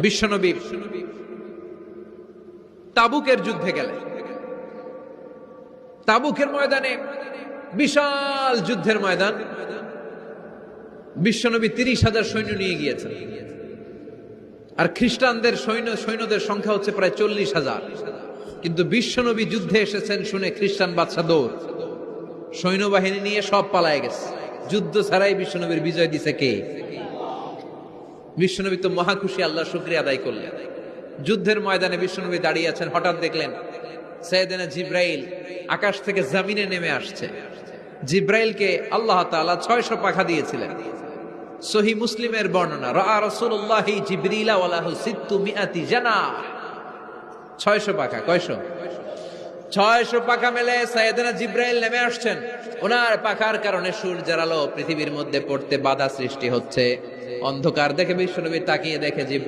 বিশ্বনবী তাবুকের যুদ্ধে গেলেন। তাবুকের ময়দানে বিশাল যুদ্ধের ময়দান, বিশ্বনবী 30,000 সৈন্য নিয়ে গিয়েছেন, আর খ্রিস্টানদের সৈন্যদের সংখ্যা হচ্ছে প্রায় 40,000। কিন্তু বিশ্বনবী যুদ্ধে এসেছেন শুনে খ্রিস্টান বাদশা দৌড়, সৈন্যবাহিনী নিয়ে সব পালায় গেছে। যুদ্ধ ছাড়াই বিশ্বনবীর বিজয় দিছে কে? বিশ্বনবী তো মহা খুশি, আল্লাহ শুকরিয়া আদায় করলেন। যুদ্ধের ময়দানে বিশ্বনবী দাঁড়িয়ে আছেন, হঠাৎ দেখলেন সাইয়েদনা জিব্রাইল আকাশ থেকে জমিনে নেমে আসছে। জিব্রাইলকে আল্লাহ তাআলা 600 পাখা দিয়েছিলেন। সহিহ মুসলিমের বর্ণনা, রাআ রাসূলুল্লাহি জিবরিলা ওয়া লাহু 600 জানাহ। 600 পাখা। কয়শো? 600 পাখা মেলে সাইয়েদনা জিব্রাইল নেমে আসছেন। ওনার পাখার কারণে সূর্যের আলো পৃথিবীর মধ্যে পড়তে বাধা সৃষ্টি হচ্ছে। অন্ধকার দেখে বিশ্বনবী তাকিয়ে দেখে জিব্রাইল